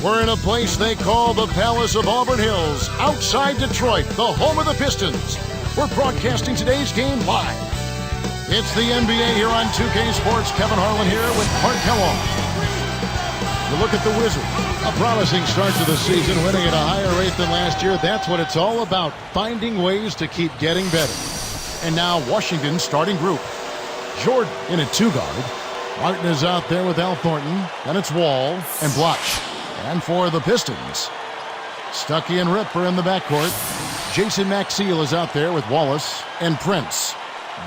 We're in a place they call the Palace of Auburn Hills, outside Detroit, the home of the Pistons. We're broadcasting today's game live. It's the NBA here on 2K Sports. Kevin Harlan here with Clark Kellogg. You look at the Wizards, a promising start to the season, winning at a higher rate than last year. That's what it's all about, finding ways to keep getting better. And now Washington's starting group. Jordan in a two-guard. Martin is out there with Al Thornton. Then it's Wall and Bloch. And for the Pistons, Stuckey and Rip are in the backcourt. Jason Maxiell is out there with Wallace and Prince.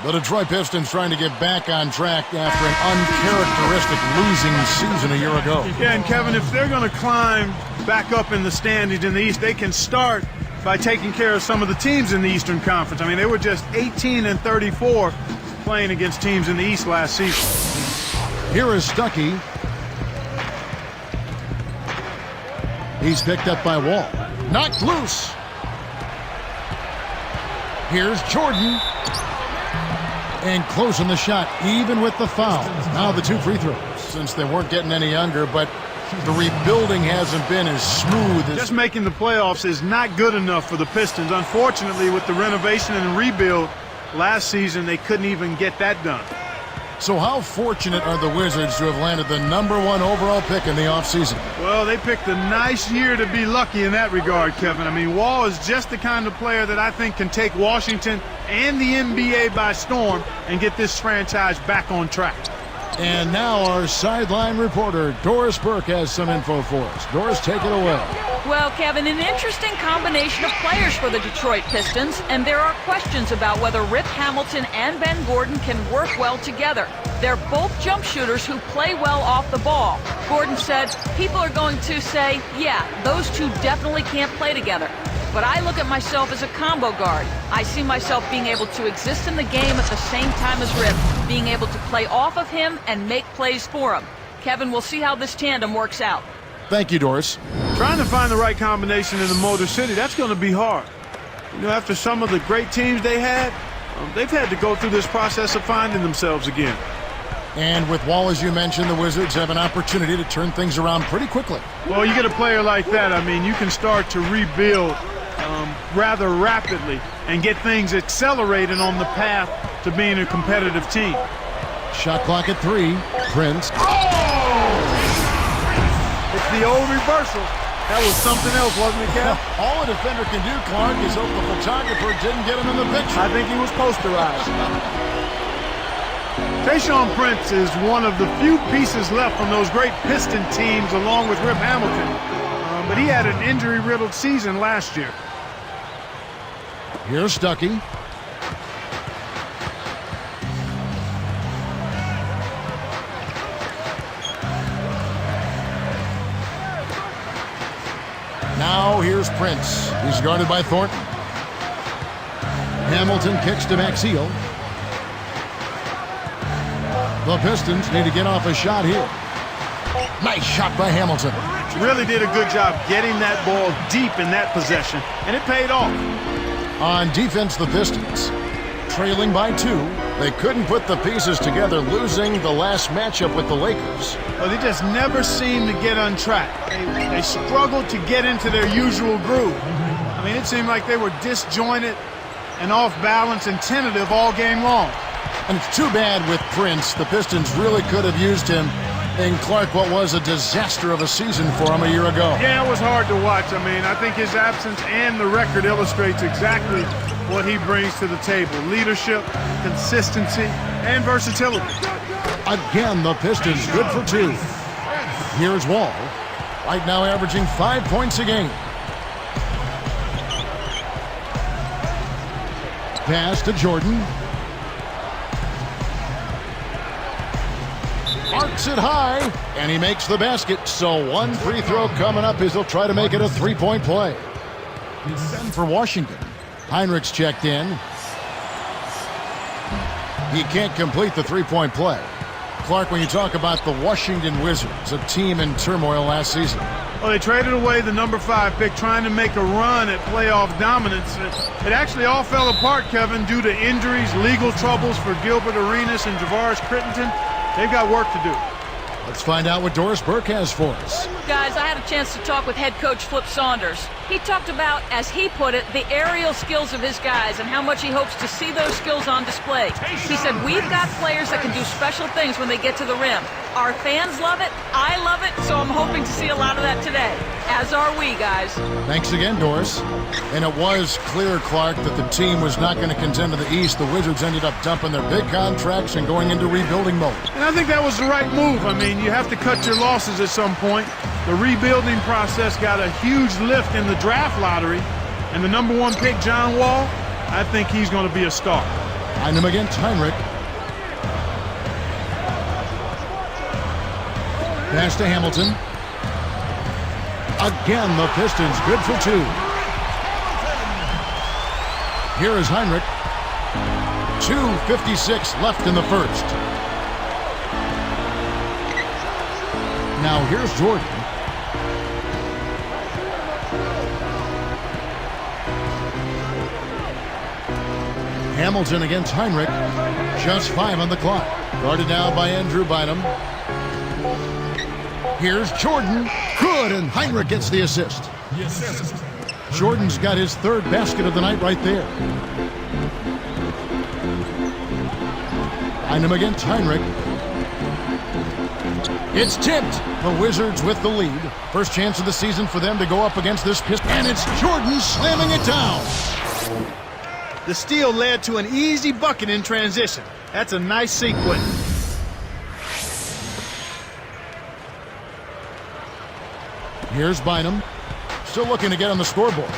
The Detroit Pistons trying to get back on track after an uncharacteristic losing season a year ago. Yeah, and Kevin, if they're going to climb back up in the standings in the East, they can start by taking care of some of the teams in the Eastern Conference. I mean, they were just 18-34 playing against teams in the East last season. Here is Stuckey. He's picked up by Wall. Knocked loose. Here's Jordan. And closing the shot, even with the foul. Now the two free throws, since they weren't getting any younger, but the rebuilding hasn't been as smooth as... Just making the playoffs is not good enough for the Pistons. Unfortunately, with the renovation and rebuild last season, they couldn't even get that done. So how fortunate are the Wizards to have landed the #1 overall pick in the offseason? Well, they picked a nice year to be lucky in that regard, Kevin. I mean, Wall is just the kind of player that I think can take Washington and the NBA by storm and get this franchise back on track. And now our sideline reporter, Doris Burke, has some info for us. Doris, take it away. Well, Kevin, an interesting combination of players for the Detroit Pistons, and there are questions about whether Rip Hamilton and Ben Gordon can work well together. They're both jump shooters who play well off the ball. Gordon said, people are going to say, yeah, those two definitely can't play together. But I look at myself as a combo guard. I see myself being able to exist in the game at the same time as Rip, being able to play off of him and make plays for him. Kevin, we'll see how this tandem works out. Thank you, Doris. Trying to find the right combination in the Motor City, that's going to be hard. You know, after some of the great teams they've had to go through this process of finding themselves again. And with Wall, as you mentioned, the Wizards have an opportunity to turn things around pretty quickly. Well, you get a player like that, I mean, you can start to rebuild rather rapidly and get things accelerated on the path to being a competitive team. Shot clock at 3. Prince. It's the old reversal. That was something else, wasn't it, Cal? All a defender can do, Clark, is hope the photographer didn't get him in the picture. I think he was posterized. Tayshaun Prince is one of the few pieces left from those great Piston teams along with Rip Hamilton. But he had an injury-riddled season last year. Here's Stuckey. Now here's Prince. He's guarded by Thornton. Hamilton kicks to Maxiell. The Pistons need to get off a shot here. Nice shot by Hamilton. Really did a good job getting that ball deep in that possession, and it paid off. On defense, the Pistons trailing by 2. They couldn't put the pieces together, losing the last matchup with the Lakers. Well, they just never seemed to get on track. They struggled to get into their usual groove. I mean, it seemed like they were disjointed and off balance and tentative all game long. And it's too bad with Prince. The Pistons really could have used him in Clark, what was a disaster of a season for him a year ago. Yeah, it was hard to watch. I mean, I think his absence and the record illustrates exactly what he brings to the table. Leadership, consistency, and versatility. Again, the Pistons good for 2. Here's Wall. Right now averaging 5 points a game. Pass to Jordan. Arcs it high, and he makes the basket. So one free throw coming up as he'll try to make it a 3-point play. Then for Washington, Heinrich's checked in. He can't complete the 3-point play. Clark, when you talk about the Washington Wizards, a team in turmoil last season. Well, they traded away the #5 pick trying to make a run at playoff dominance. It actually all fell apart, Kevin, due to injuries, legal troubles for Gilbert Arenas and Javaris Crittenton. They've got work to do. Let's find out what Doris Burke has for us. Guys, Guys, I had a chance to talk with head coach Flip Saunders. He talked about, as he put it, the aerial skills of his guys and how much he hopes to see those skills on display. He said, we've got players that can do special things when they get to the rim. Our fans love it, I love it, so I'm hoping to see a lot of that today. As are we, guys. Thanks again, Doris. And it was clear, Clark, that the team was not going to contend to the East. The Wizards ended up dumping their big contracts and going into rebuilding mode. And I think that was the right move. I mean, you have to cut your losses at some point. The rebuilding process got a huge lift in the draft lottery. And the #1 pick, John Wall, I think he's going to be a star. Behind him against Heinrich. Pass to Hamilton. Again, the Pistons good for 2. Here is Heinrich. 2:56 left in the first. Now here's Jordan. Hamilton against Heinrich. Just 5 on the clock. Guarded now by Andrew Bynum. Here's Jordan. Good, and Heinrich gets the assist. Jordan's got his 3rd basket of the night right there. Bynum against Heinrich. It's tipped. The Wizards with the lead. First chance of the season for them to go up against this Pistons. And it's Jordan slamming it down. The steal led to an easy bucket in transition. That's a nice sequence. Here's Bynum. Still looking to get on the scoreboard.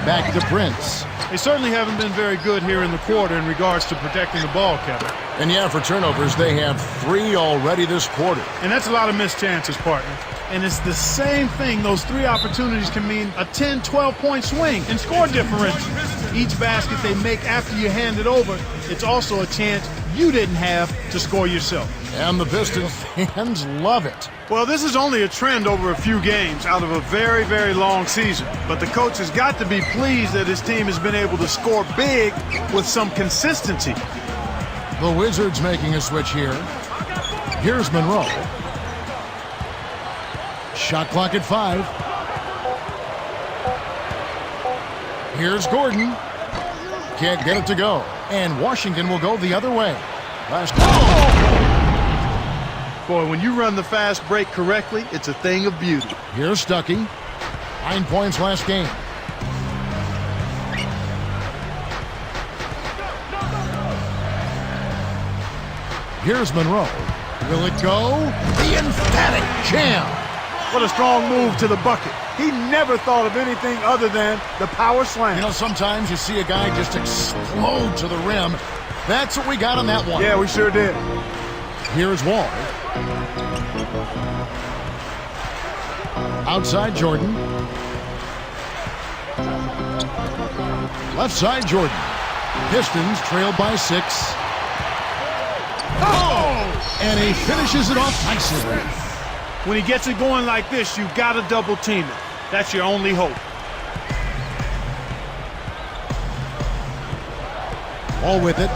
Back to Prince. They certainly haven't been very good here in the quarter in regards to protecting the ball, Kevin. And yeah, for turnovers, they have 3 already this quarter. And that's a lot of missed chances, partner. And it's the same thing. Those 3 opportunities can mean a 10, 12-point swing in score differential. Each basket they make after you hand it over, it's also a chance you didn't have to score yourself. And the Pistons fans love it. Well, this is only a trend over a few games out of a very, very long season. But the coach has got to be pleased that his team has been able to score big with some consistency. The Wizards making a switch here. Here's Monroe. Shot clock at 5. Here's Gordon. Can't get it to go. And Washington will go the other way. Boy, when you run the fast break correctly, it's a thing of beauty. Here's Stuckey. 9 points last game. Here's Monroe. Will it go? The emphatic jam. What a strong move to the bucket. He never thought of anything other than the power slam. You know, sometimes you see a guy just explode to the rim. That's what we got on that one. Yeah, we sure did. Here's Wall. Outside Jordan. Left side Jordan. Pistons trailed by 6. Oh! And he finishes it off nicely. When he gets it going like this, you've got to double team it. That's your only hope. All with it.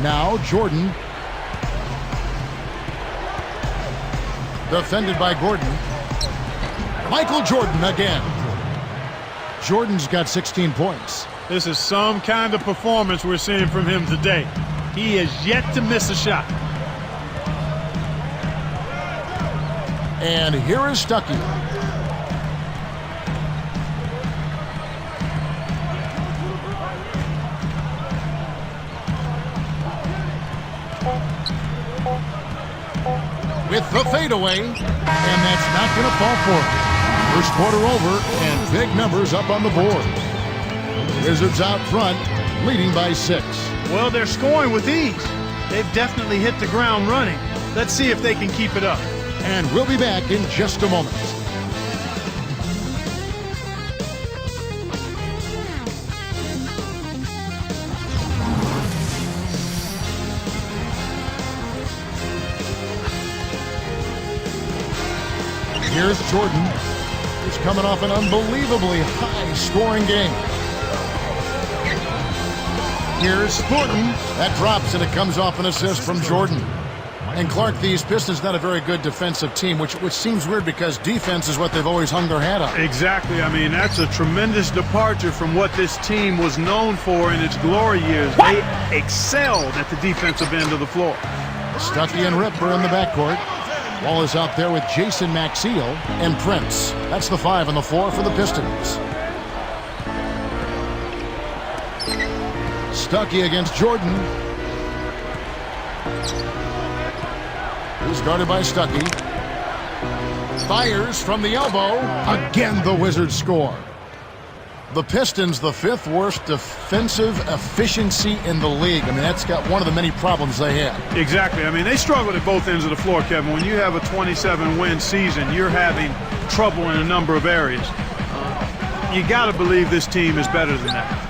Now Jordan. Defended by Gordon. Michael Jordan again. Jordan's got 16 points. This is some kind of performance we're seeing from him today. He has yet to miss a shot. And here is Stuckey. With the fadeaway, and that's not going to fall for him. First quarter over, and big numbers up on the board. Wizards out front, leading by 6. Well, they're scoring with ease. They've definitely hit the ground running. Let's see if they can keep it up. And we'll be back in just a moment. Here's Jordan. He's coming off an unbelievably high-scoring game. Here's Thornton. That drops, and it comes off an assist from Jordan. And Clark, these Pistons not a very good defensive team, which seems weird because defense is what they've always hung their hat on. Exactly. I mean, that's a tremendous departure from what this team was known for in its glory years. They excelled at the defensive end of the floor. Stuckey and Rip are in the backcourt. Wall is out there with Jason Maxiell and Prince. That's the 5 and the 4 for the Pistons. Stuckey against Jordan. He's guarded by Stuckey. Fires from the elbow. Again, the Wizards score. The Pistons, the 5th worst defensive efficiency in the league. I mean, that's got one of the many problems they have. Exactly. I mean, they struggled at both ends of the floor, Kevin. When you have a 27-win season, you're having trouble in a number of areas. You got to believe this team is better than that.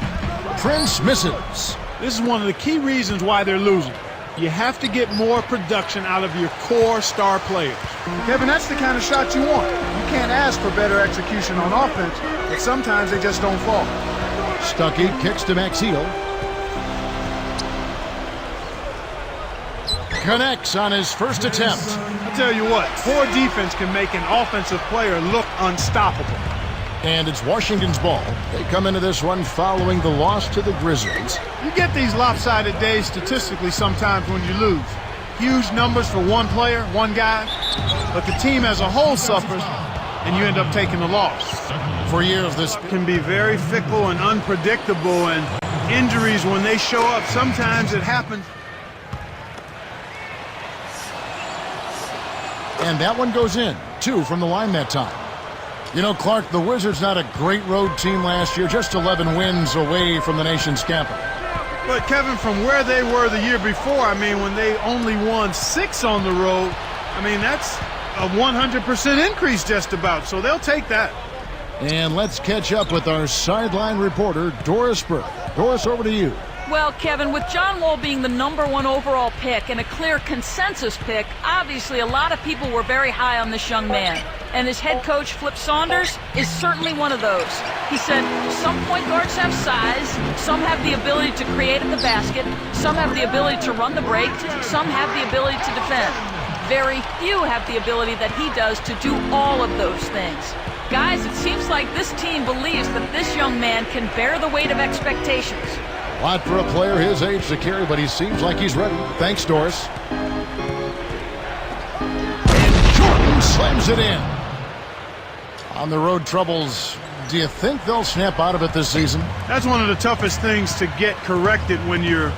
Prince misses. This is one of the key reasons why they're losing. You have to get more production out of your core star players. Kevin, that's the kind of shot you want. You can't ask for better execution on offense, but sometimes they just don't fall. Stuckey kicks to Maxiell. Connects on his first attempt. I'll tell you what, poor defense can make an offensive player look unstoppable. And it's Washington's ball. They come into this one following the loss to the Grizzlies. You get these lopsided days statistically sometimes when you lose. Huge numbers for one player, one guy, but the team as a whole suffers, and you end up taking the loss. For years, this can be very fickle and unpredictable, and injuries, when they show up, sometimes it happens. And that one goes in. 2 from the line that time. You know, Clark, the Wizards not a great road team last year, just 11 wins away from the nation's capital. But, Kevin, from where they were the year before, I mean, when they only won 6 on the road, I mean, that's a 100% increase just about, so they'll take that. And let's catch up with our sideline reporter, Doris Burke. Doris, over to you. Well, Kevin, with John Wall being the #1 overall pick and a clear consensus pick, obviously a lot of people were very high on this young man. And his head coach, Flip Saunders, is certainly one of those. He said some point guards have size, some have the ability to create at the basket, some have the ability to run the break, some have the ability to defend. Very few have the ability that he does to do all of those things. Guys, it seems like this team believes that this young man can bear the weight of expectations. A lot for a player his age to carry, but he seems like he's ready. Thanks, Doris. And Jordan slams it in. On the road troubles, do you think they'll snap out of it this season? That's one of the toughest things to get corrected when you're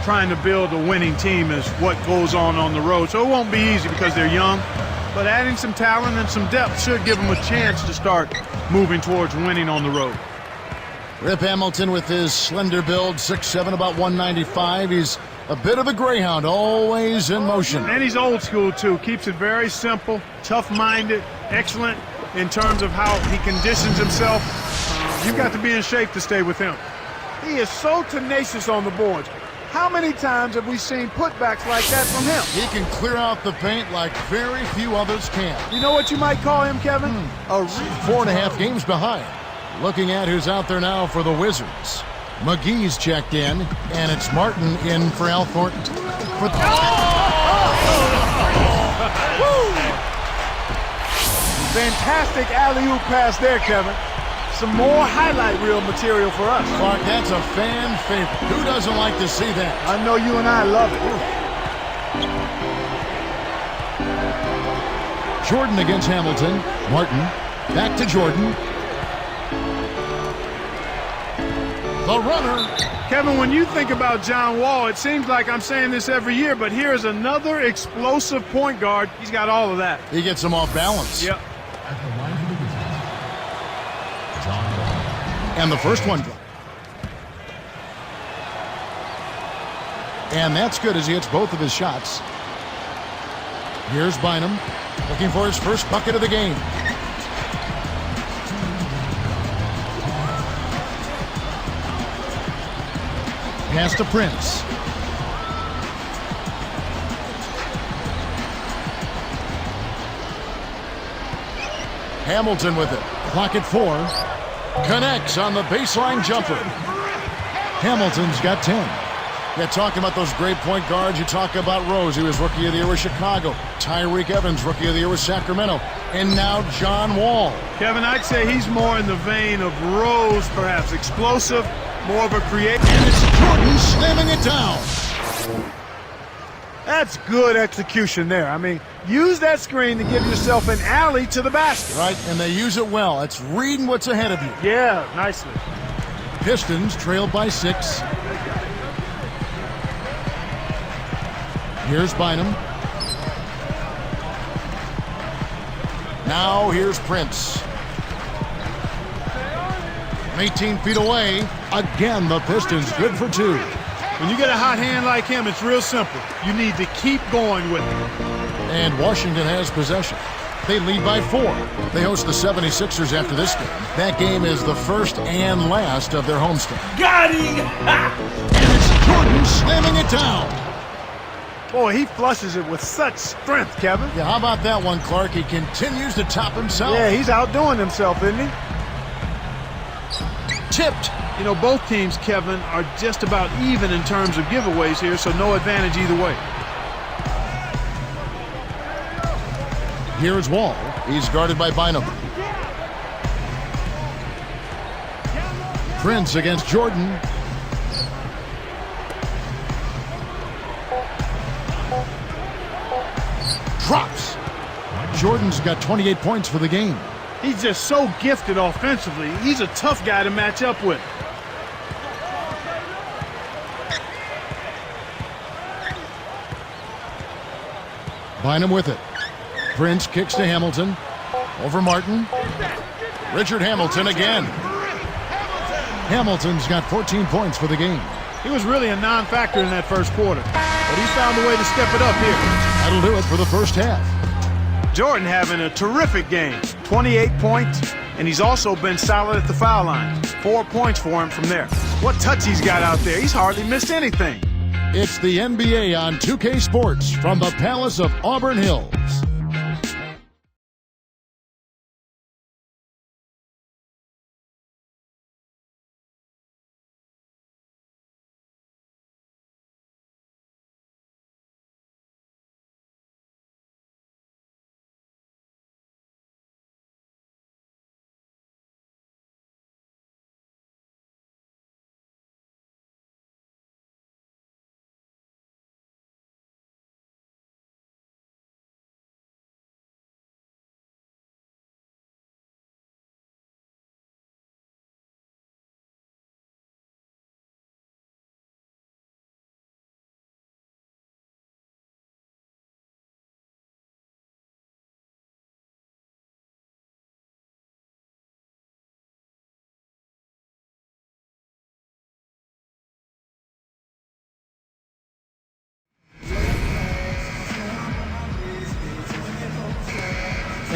trying to build a winning team, is what goes on the road. So it won't be easy because they're young, but adding some talent and some depth should give them a chance to start moving towards winning on the road. Rip Hamilton with his slender build, 6'7", about 195. He's a bit of a greyhound, always in motion. And he's old school, too. Keeps it very simple, tough-minded, excellent in terms of how he conditions himself. You've got to be in shape to stay with him. He is so tenacious on the boards. How many times have we seen putbacks like that from him? He can clear out the paint like very few others can. You know what you might call him, Kevin? 4.5 games behind. Looking at who's out there now for the Wizards. McGee's checked in, and it's Martin in for Al Thornton. Fantastic alley-oop pass there, Kevin. Some more highlight reel material for us. Clark, that's a fan favorite. Who doesn't like to see that? I know you and I love it. Jordan against Hamilton. Martin back to Jordan. The runner. Kevin, when you think about John Wall, it seems like I'm saying this every year, but here's another explosive point guard. He's got all of that. He gets him off balance. Yep. And the first one. And that's good as he hits both of his shots. Here's Bynum looking for his first bucket of the game. Pass to Prince. Hamilton with it. Clock at 4. Connects on the baseline jumper. Hamilton's got 10. Yeah, talking about those great point guards, you talk about Rose. He was Rookie of the Year with Chicago. Tyreek Evans, Rookie of the Year with Sacramento. And now John Wall. Kevin, I'd say he's more in the vein of Rose, perhaps. Explosive, more of a creator. And it's Jordan slamming it down. That's good execution there. I mean, use that screen to give yourself an alley to the basket. Right, and they use it well. It's reading what's ahead of you. Yeah, nicely. Pistons trailed by 6. Here's Bynum. Now here's Prince. 18 feet away. Again, the Pistons good for 2. When you get a hot hand like him, it's real simple. You need to keep going with it. And Washington has possession. They lead by 4. They host the 76ers after this game. That game is the first and last of their homestand. Got him! And it's Jordan slamming it down. Boy, he flushes it with such strength, Kevin. Yeah, how about that one, Clark? He continues to top himself. Yeah, he's outdoing himself, isn't he? Tipped. You know, both teams, Kevin, are just about even in terms of giveaways here, so no advantage either way. Here's Wall. He's guarded by Bynum. Prince against Jordan. Drops. Jordan's got 28 points for the game. He's just so gifted offensively. He's a tough guy to match up with. Bynum with it. Prince kicks to Hamilton. Over Martin. Richard Hamilton again. Hamilton's got 14 points for the game. He was really a non-factor in that first quarter, but he found a way to step it up here. That'll do it for the first half. Jordan having a terrific game. 28 points, and he's also been solid at the foul line. 4 points for him from there. What touch he's got out there. He's hardly missed anything. It's the NBA on 2K Sports from the Palace of Auburn Hills.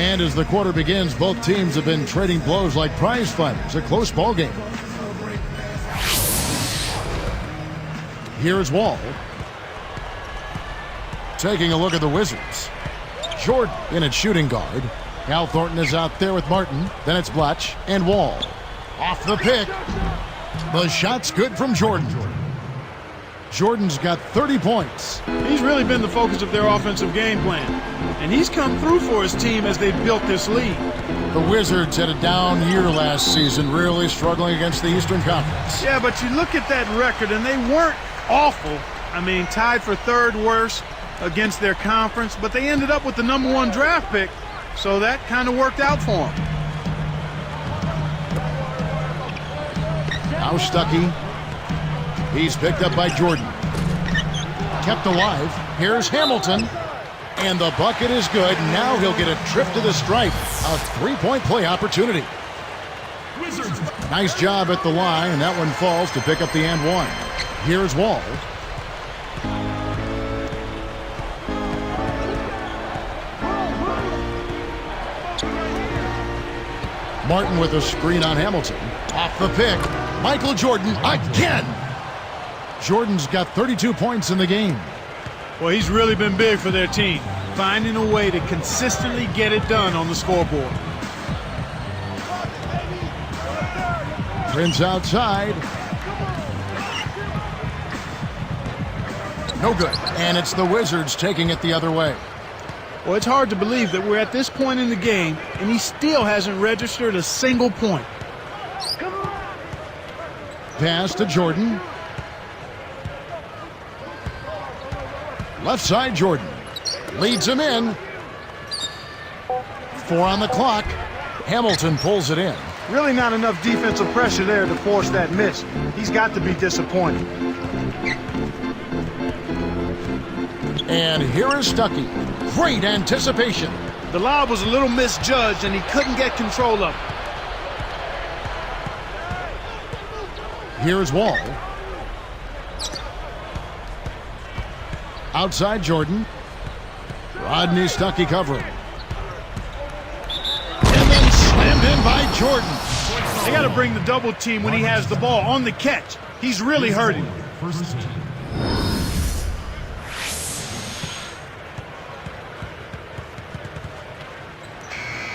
And as the quarter begins, both teams have been trading blows like prize fighters. A close ball game. Here's Wall. Taking a look at the Wizards. Jordan in at shooting guard. Al Thornton is out there with Martin. Then it's Blatch and Wall. Off the pick. The shot's good from Jordan. Jordan's got 30 points. He's really been the focus of their offensive game plan, and he's come through for his team as they've built this lead. The Wizards had a down year last season, really struggling against the Eastern Conference. Yeah, but you look at that record, and they weren't awful. I mean, tied for third worst against their conference, but they ended up with the #1 draft pick, so that kind of worked out for them. Now Stuckey. He's picked up by Jordan. Kept alive. Here's Hamilton. And the bucket is good. Now he'll get a trip to the stripe. A three-point play opportunity. Wizards. Nice job at the line, and that one falls to pick up the and one. Here's Wall. Martin with a screen on Hamilton. Off the pick. Michael Jordan again. Jordan's got 32 points in the game. Well, he's really been big for their team, finding a way to consistently get it done on the scoreboard. Prince outside. No good. And it's the Wizards taking it the other way. Well, it's hard to believe that we're at this point in the game, and he still hasn't registered a single point. Pass to Jordan. Left side, Jordan. Leads him in. 4 on the clock. Hamilton pulls it in. Really not enough defensive pressure there to force that miss. He's got to be disappointed. And here is Stuckey. Great anticipation. The lob was a little misjudged, and he couldn't get control of it. Here's Wall. Outside Jordan. Rodney Stuckey covering. And then slammed in by Jordan. They got to bring the double team when he has the ball on the catch. He's really hurting.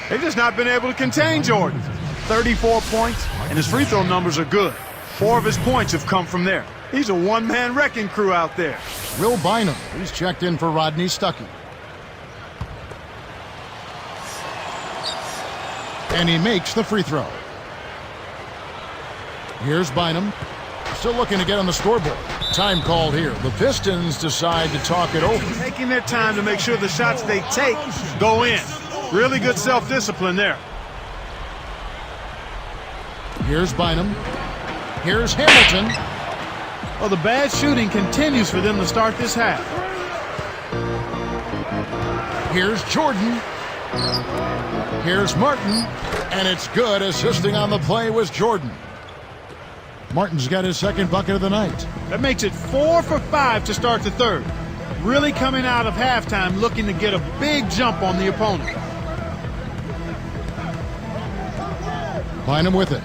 They've just not been able to contain Jordan. 34 points, and his free throw numbers are good. 4 of his points have come from there. He's a one-man wrecking crew out there. Will Bynum. He's checked in for Rodney Stuckey. And he makes the free throw. Here's Bynum. Still looking to get on the scoreboard. Time called here. The Pistons decide to talk it over. Taking their time to make sure the shots they take go in. Really good self-discipline there. Here's Bynum. Here's Hamilton. Well, the bad shooting continues for them to start this half. Here's Jordan. Here's Martin. And it's good. Assisting on the play was Jordan. Martin's got his second bucket of the night. That makes it 4 for 5 to start the third. Really coming out of halftime looking to get a big jump on the opponent. Bynum with it.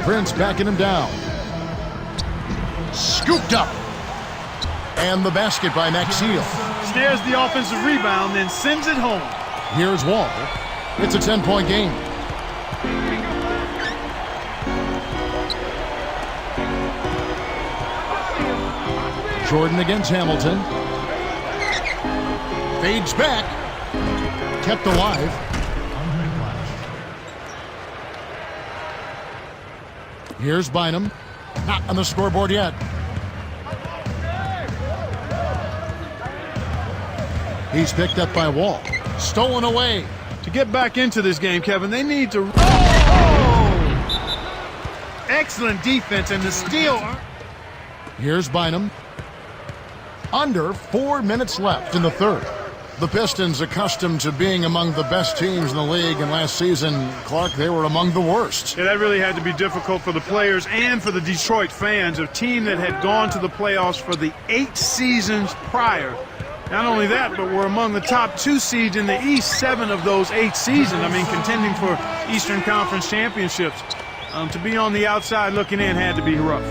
Prince backing him down. Scooped up. And the basket by Maxfield. Snares the offensive rebound, then sends it home. Here's Wall. It's a 10-point game. Jordan against Hamilton. Fades back. Kept alive. Here's Bynum. Not on the scoreboard yet. He's picked up by Wall. Stolen away. To get back into this game, Kevin, they need to... Oh! Excellent defense and the steal. Here's Bynum. Under 4 minutes left in the third. The Pistons, accustomed to being among the best teams in the league, and last season, Clark, they were among the worst. Yeah, that really had to be difficult for the players and for the Detroit fans, a team that had gone to the playoffs for the 8 seasons prior. Not only that, but we're among the top 2 seeds in the East 7 of those 8 seasons. I mean, contending for Eastern Conference championships. To be on the outside looking in had to be rough.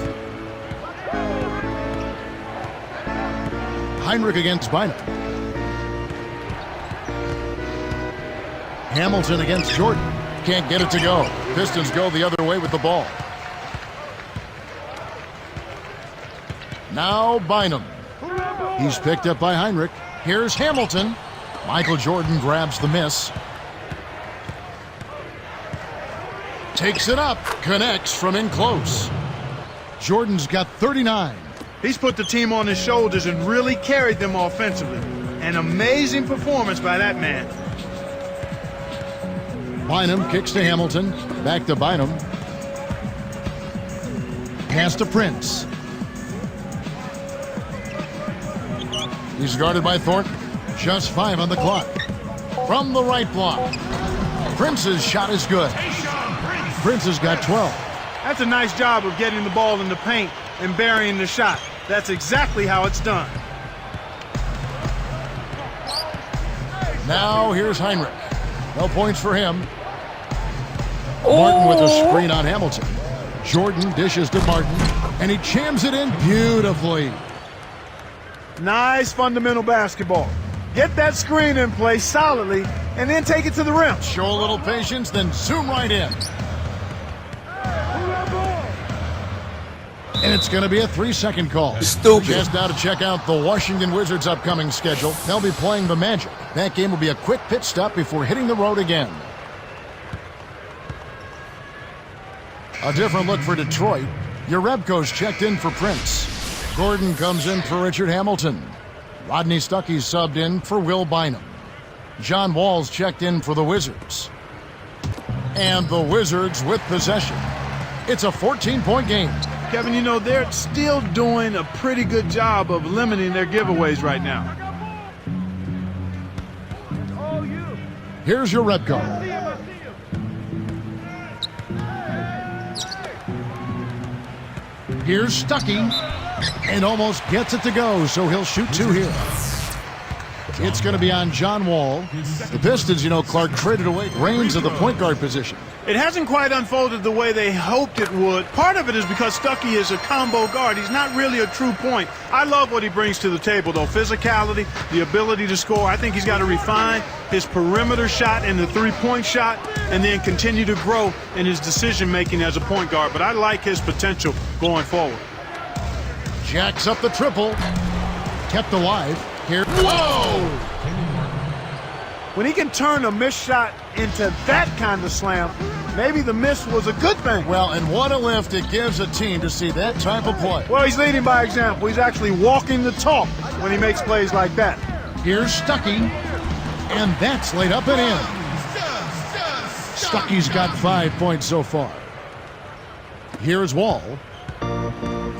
Heinrich against Bynum. Hamilton against Jordan. Can't get it to go. Pistons go the other way with the ball. Now Bynum. He's picked up by Heinrich. Here's Hamilton. Michael Jordan grabs the miss. Takes it up. Connects from in close. Jordan's got 39. He's put the team on his shoulders and really carried them offensively. An amazing performance by that man. Bynum kicks to Hamilton. Back to Bynum. Pass to Prince. He's guarded by Thornton. Just 5 on the clock. From the right block. Prince's shot is good. Prince has got 12. That's a nice job of getting the ball in the paint and burying the shot. That's exactly how it's done. Now here's Heinrich. No points for him. Martin with a screen on Hamilton. Jordan dishes to Martin, and he jams it in beautifully. Nice fundamental basketball. Get that screen in place solidly, and then take it to the rim. Show a little patience, then zoom right in. And it's going to be a 3-second call. Stupid. Chance now to check out the Washington Wizards' upcoming schedule. They'll be playing the Magic. That game will be a quick pit stop before hitting the road again. A different look for Detroit. Jerebko's checked in for Prince. Gordon comes in for Richard Hamilton. Rodney Stuckey's subbed in for Will Bynum. John Wall's checked in for the Wizards. And the Wizards with possession. It's a 14-point game. Kevin, you know, they're still doing a pretty good job of limiting their giveaways right now. Here's Jerebko. Here's Stuckey, and almost gets it to go, so he'll shoot 2 here. It's going to be on John Wall. The Pistons, you know, Clark traded away reins of the point guard position. It hasn't quite unfolded the way they hoped it would. Part of it is because Stuckey is a combo guard. He's not really a true point. I love what he brings to the table, though. Physicality, the ability to score. I think he's got to refine his perimeter shot and the three-point shot, and then continue to grow in his decision-making as a point guard. But I like his potential going forward. Jacks up the triple. Kept alive. Here. Whoa! When he can turn a missed shot into that kind of slam, maybe the miss was a good thing. Well, and what a lift it gives a team to see that type of play. Well, he's leading by example. He's actually walking the talk when he makes plays like that. Here's Stuckey, and that's laid up and in. Stuckey's got 5 points so far. Here's Wall.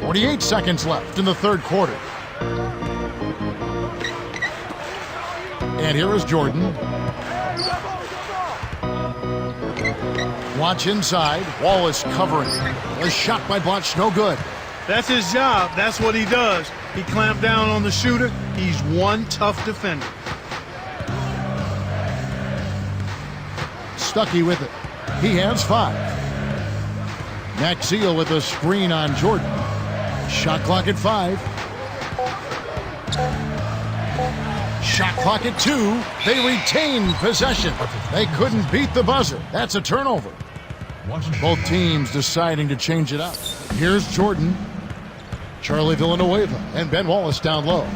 48 seconds left in the third quarter. And here is Jordan. Watch inside. Wall is covering. A shot by Blatch, no good. That's his job. That's what he does. He clamped down on the shooter. He's one tough defender. Stuckey with it. He has 5. Maxiel with a screen on Jordan. Shot clock at 5. Shot clock at 2. They retain possession. They couldn't beat the buzzer. That's a turnover. Both teams deciding to change it up. Here's Jordan. Charlie Villanueva and Ben Wallace down low.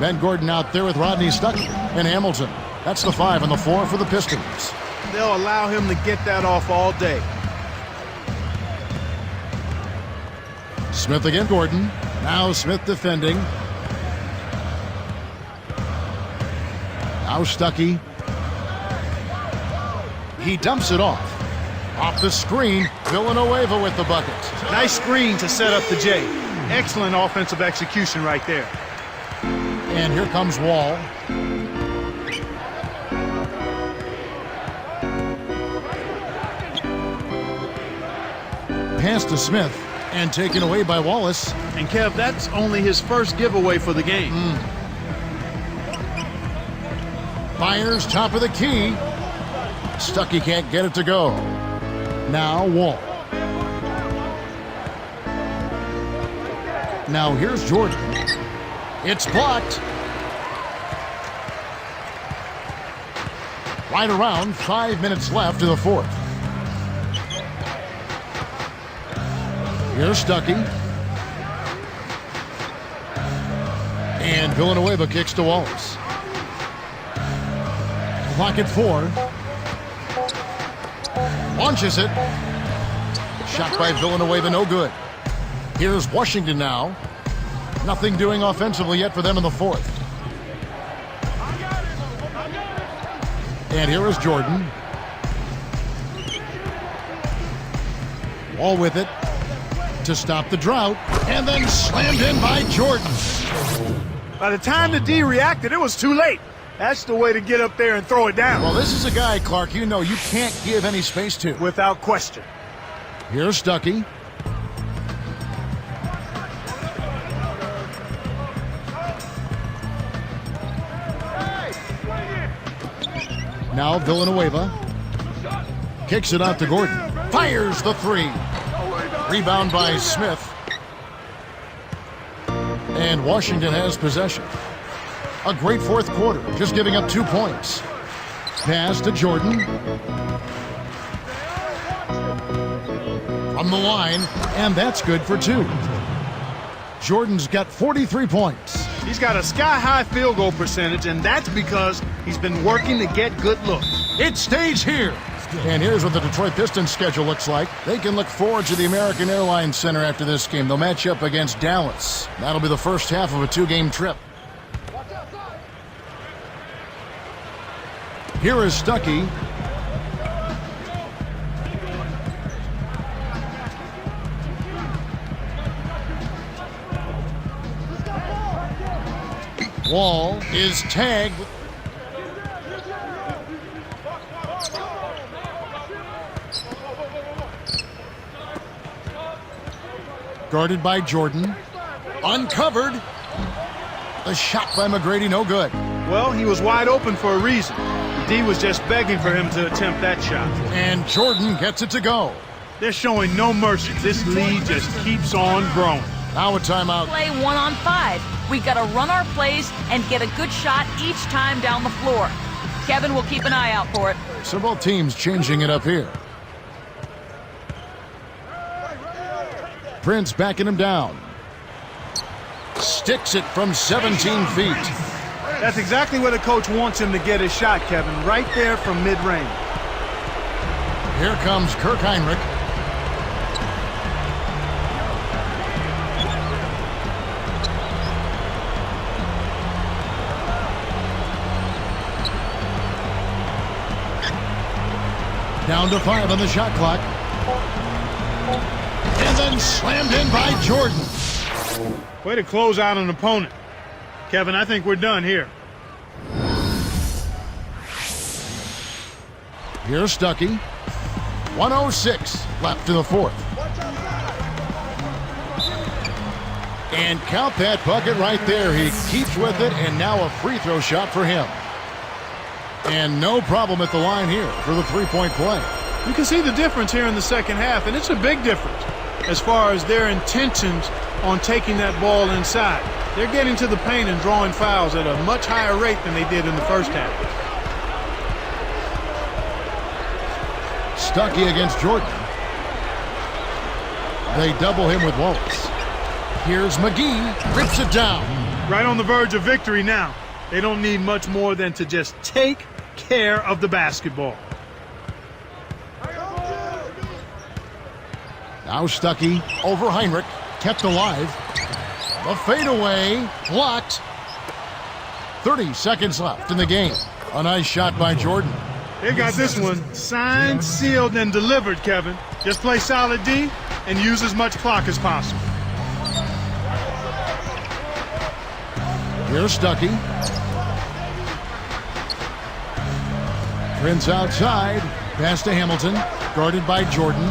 Ben Gordon out there with Rodney Stuckey and Hamilton. That's the 5 and the 4 for the Pistons. They'll allow him to get that off all day. Smith again, Gordon. Now Smith defending. Now Stuckey. He dumps it off. Off the screen, Villanueva with the bucket. Nice screen to set up the J. Excellent offensive execution right there. And here comes Wall. Pass to Smith and taken away by Wallace. And Kev, that's only his first giveaway for the game. Fires top of the key. Stuckey can't get it to go. Now Wall. Now here's Jordan. It's blocked. Right around 5 minutes left in the fourth. Here's Stuckey. And Villanueva kicks to Wallace. Clock at 4. Launches it. Shot by Villanueva, no good. Here's Washington now. Nothing doing offensively yet for them in the fourth. And here is Jordan. Wall with it to stop the drought, and then slammed in by Jordan. By the time the D reacted, it was too late. That's the way to get up there and throw it down. Well, this is a guy, Clark, you know you can't give any space to. Without question. Here's Stuckey. Now Villanueva kicks it out to Gordon. Fires the 3. Rebound by Smith. And Washington has possession. A great fourth quarter, just giving up 2 points. Pass to Jordan. From the line, and that's good for 2. Jordan's got 43 points. He's got a sky-high field goal percentage, and that's because he's been working to get good looks. It stays here. And here's what the Detroit Pistons schedule looks like. They can look forward to the American Airlines Center after this game. They'll match up against Dallas. That'll be the first half of a 2-game trip. Here is Stuckey. Wall is tagged. Guarded by Jordan. Uncovered. The shot by McGrady, no good. Well, he was wide open for a reason. D was just begging for him to attempt that shot. And Jordan gets it to go. They're showing no mercy. This lead just keeps on growing. Now a timeout. Play 1-on-5. We got to run our plays and get a good shot each time down the floor. Kevin will keep an eye out for it. So both teams changing it up here. Prince backing him down. Sticks it from 17 feet. That's exactly where the coach wants him to get his shot, Kevin. Right there from mid-range. Here comes Kirk Heinrich. Down to 5 on the shot clock. And then slammed in by Jordan. Way to close out an opponent. Kevin, I think we're done here. Here's Stuckey. 1:06 left in the fourth. And count that bucket right there. He keeps with it, and now a free throw shot for him. And no problem at the line here for the three-point play. You can see the difference here in the second half, and it's a big difference as far as their intentions on taking that ball inside. They're getting to the paint and drawing fouls at a much higher rate than they did in the first half. Stuckey against Jordan. They double him with Wallace. Here's McGee, rips it down. Right on the verge of victory now. They don't need much more than to just take care of the basketball. Now Stuckey over Heinrich, kept alive. The fadeaway blocked. 30 seconds left in the game. A nice shot by Jordan. They got this one signed, sealed, and delivered, Kevin. Just play solid D and use as much clock as possible. Here's Stuckey. Prince outside. Pass to Hamilton. Guarded by Jordan.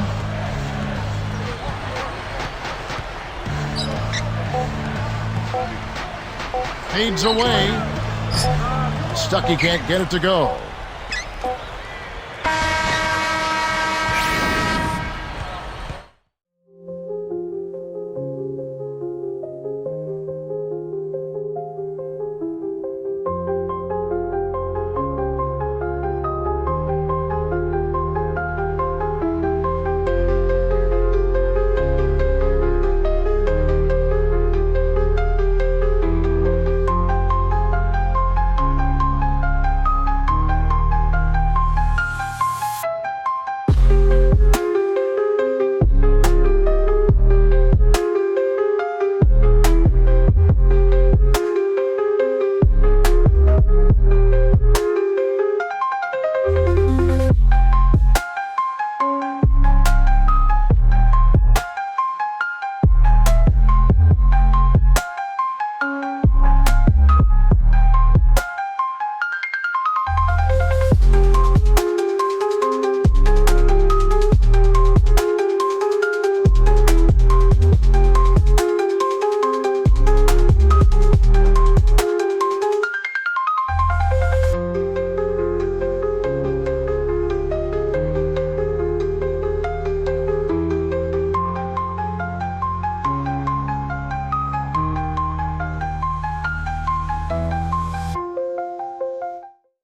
Fades away. Stuckey can't get it to go.